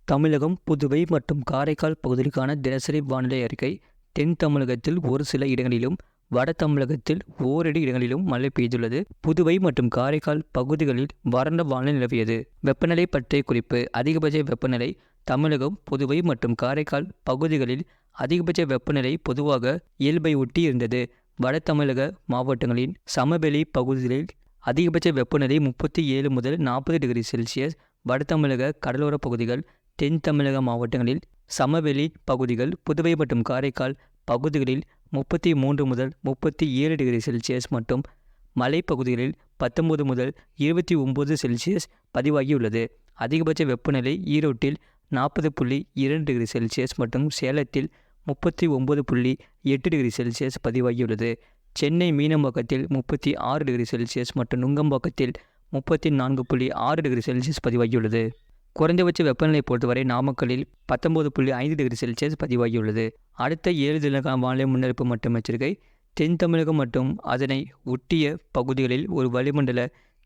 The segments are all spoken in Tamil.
தமிழகம், புதுவை மற்றும் காரைக்கால் பகுதிகளுக்கான தினசரி வானிலை அறிக்கை. தென் தமிழகத்தில் ஒரு சில இடங்களிலும், வட தமிழகத்தில் ஓரிரு இடங்களிலும் மழை பெய்துள்ளது. புதுவை மற்றும் காரைக்கால் பகுதிகளில் வறண்ட வானிலை நிலவியது. வெப்பநிலை பற்றிய குறிப்பு. அதிகபட்ச வெப்பநிலை. தமிழகம், புதுவை மற்றும் காரைக்கால் பகுதிகளில் அதிகபட்ச வெப்பநிலை பொதுவாக இயல்பை ஒட்டி இருந்தது. வட தமிழக மாவட்டங்களின் சமவெளி பகுதிகளில் அதிகபட்ச வெப்பநிலை 37 முதல் 40 டிகிரி செல்சியஸ். வட தமிழக கடலோர பகுதிகள், தென் தமிழக மாவட்டங்களில் சமவெளி பகுதிகள், புதுவை மற்றும் காரைக்கால் பகுதிகளில் 33 முதல் 37 டிகிரி செல்சியஸ் மற்றும் மலைப்பகுதிகளில் 19 முதல் 29 செல்சியஸ் பதிவாகியுள்ளது. அதிகபட்ச வெப்பநிலை ஈரோட்டில் 40.2 டிகிரி செல்சியஸ் மற்றும் சேலத்தில் 39.8 டிகிரி செல்சியஸ் பதிவாகியுள்ளது. சென்னை மீனம்பாக்கத்தில் 36 டிகிரி செல்சியஸ் மற்றும் நுங்கம்பாக்கத்தில் 34.6 டிகிரி செல்சியஸ் பதிவாகியுள்ளது. குறைந்தபட்ச வெப்பநிலை பொறுத்தவரை நாமக்கல்லில் 19.5 டிகிரி செல்சியஸ் பதிவாகியுள்ளது. அடுத்த 7 தினங்களுக்கான வானிலை முன்னறிவிப்பு மற்றும் எச்சரிக்கை. தென் தமிழகம் மற்றும் அதனை ஒட்டிய பகுதிகளில் ஒரு வளிமண்டல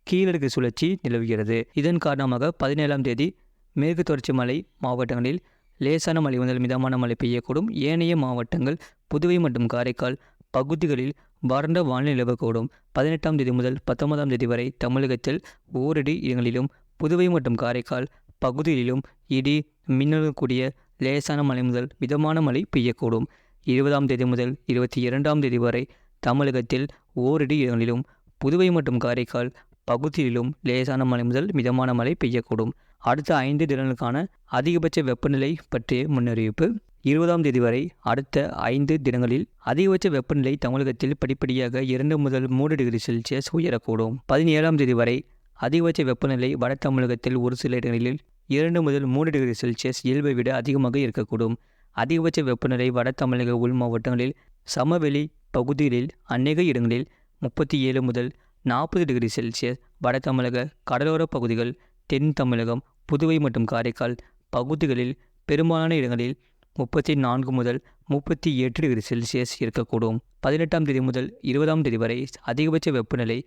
கீழடுக்கு சுழற்சி நிலவுகிறது. இதன் காரணமாக 17ஆம் தேதி மேற்கு தொடர்ச்சி மலை மாவட்டங்களில் லேசான மழை முதல் மிதமான மழை பெய்யக்கூடும். ஏனைய மாவட்டங்கள், புதுவை மற்றும் காரைக்கால் பகுதிகளில் வறண்ட வானிலை நிலவக்கூடும். 18ஆம் தேதி முதல் 19ஆம் தேதி வரை தமிழகத்தில் ஓரிரு இடங்களிலும், புதுவை மற்றும் காரைக்கால் பகுதிகளிலும் இடி மின்னலுடன் கூடிய லேசான மழை முதல் மிதமான மழை பெய்யக்கூடும். 20ஆம் தேதி முதல் 22ஆம் தேதி வரை தமிழகத்தில் ஓரிரு இடங்களிலும், புதுவை மற்றும் காரைக்கால் பகுதிகளிலும் லேசான மழை முதல் மிதமான மழை பெய்யக்கூடும். அடுத்த 5 தினங்களுக்கான அதிகபட்ச வெப்பநிலை பற்றிய முன்னறிவிப்பு. 20ஆம் தேதி வரை அடுத்த 5 தினங்களில் அதிகபட்ச வெப்பநிலை தமிழகத்தில் படிப்படியாக 2 முதல் 3 டிகிரி செல்சியஸ் உயரக்கூடும். 17ஆம் தேதி வரை அதிகபட்ச வெப்பநிலை வட தமிழகத்தில் ஒரு சில இடங்களில் 2 முதல் 3 டிகிரி செல்சியஸ் இயல்பை விட அதிகமாக இருக்கக்கூடும். அதிகபட்ச வெப்பநிலை வட தமிழக உள் மாவட்டங்களில் சமவெளி பகுதிகளில் அநேக இடங்களில் 37 முதல் 40 டிகிரி செல்சியஸ். வட தமிழக கடலோர பகுதிகள், தென் தமிழகம், புதுவை மற்றும் காரைக்கால் பகுதிகளில் பெரும்பாலான இடங்களில் 34 முதல் 38 டிகிரி செல்சியஸ் இருக்கக்கூடும். 18ஆம் தேதி முதல் 20ஆம் தேதி வரை அதிகபட்ச வெப்பநிலை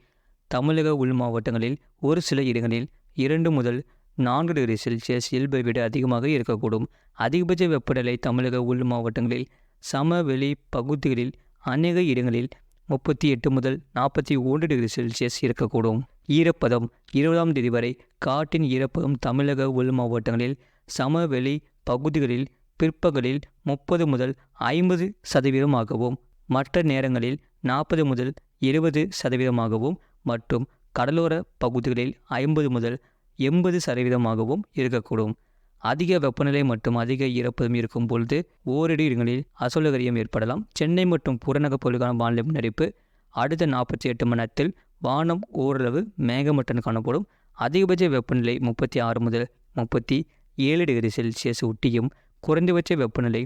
தமிழக உள் மாவட்டங்களில் ஒரு சில இடங்களில் 2 முதல் 4 டிகிரி செல்சியஸ் இயல்பை விட அதிகமாக இருக்கக்கூடும். அதிகபட்ச வெப்பநிலை தமிழக உள் மாவட்டங்களில் சமவெளி பகுதிகளில் அநேக இடங்களில் 38 முதல் 41 டிகிரி செல்சியஸ் இருக்கக்கூடும். ஈரப்பதம். 20ஆம் தேதி வரை காற்றின் ஈரப்பதம் தமிழக உள் மாவட்டங்களில் சமவெளி பகுதிகளில் பிற்பகலில் 30 முதல் 50% மற்ற நேரங்களில் 40 முதல் 70% மற்றும் கடலோர பகுதிகளில் 50 முதல் 80% இருக்கக்கூடும். அதிக வெப்பநிலை மற்றும் அதிக ஈரப்பதம் இருக்கும் பொழுது ஓரிரு இடங்களில் அசௌகரியம் ஏற்படலாம். சென்னை மற்றும் புறநகர் பகுதிகளுக்கான வானிலை முன்னறிவிப்பு. அடுத்த 48 மணி நேரத்தில் வானம் ஓரளவு மேகமூட்டத்துடன் காணப்படும். அதிகபட்ச வெப்பநிலை 36 முதல் 37 டிகிரி செல்சியஸ் ஒட்டியும், குறைந்தபட்ச வெப்பநிலை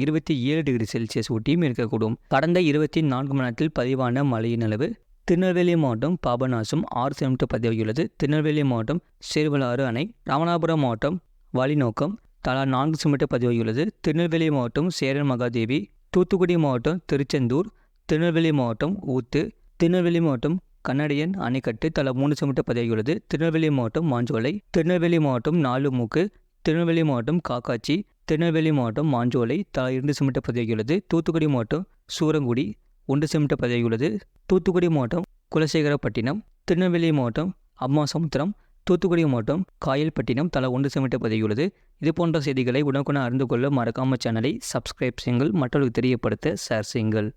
27 டிகிரி செல்சியஸ் ஒட்டியும் இருக்கக்கூடும். கடந்த 24 மணி நேரத்தில் பதிவான மழையின் அளவு. திருநெல்வேலி மாவட்டம் பாபநாசம் 6 சென்டிமீட்டர் பதிவாகியுள்ளது. திருநெல்வேலி மாவட்டம் சேர்வலாறு அணை, ராமநாதபுரம் மாவட்டம் வழிநோக்கம் தலா 4 சென்டிமீட்டர் பதிவாகியுள்ளது. திருநெல்வேலி மாவட்டம் சேரன் மகாதேவி, தூத்துக்குடி மாவட்டம் திருச்செந்தூர், திருநெல்வேலி மாவட்டம் ஊத்து, திருநெல்வேலி மாவட்டம் கண்ணடையன் அணைக்கட்டு தலா 3 சென்டிமீட்டர் பதிவாகியுள்ளது. திருநெல்வேலி மாவட்டம் மாஞ்சோலை, திருநெல்வேலி மாவட்டம் நாலுமூக்கு, திருநெல்வேலி மாவட்டம் காக்காட்சி, திருநெல்வேலி மாவட்டம் மாஞ்சோலை தலா 2 சென்டிமீட்டர் பதிவாகியுள்ளது. தூத்துக்குடி மாவட்டம் சூரங்குடி 1 சென்டிமீட்டர் பதிவாகியுள்ளது. தூத்துக்குடி மாவட்டம் குலசேகரப்பட்டினம், திருநெல்வேலி மாவட்டம் அம்மாசமுத்திரம், தூத்துக்குடி மாவட்டம் காயல்பட்டினம் தலா 1 சென்டிமீட்டர் பதிவாகியுள்ளது. இது போன்ற செய்திகளை உடனுக்குடன் அறிந்து கொள்ள மறக்காம சேனலை சப்ஸ்கிரைப் செய்யுங்கள். மற்றவர்களுக்கு தெரியப்படுத்த ஷேர் செய்யுங்கள்.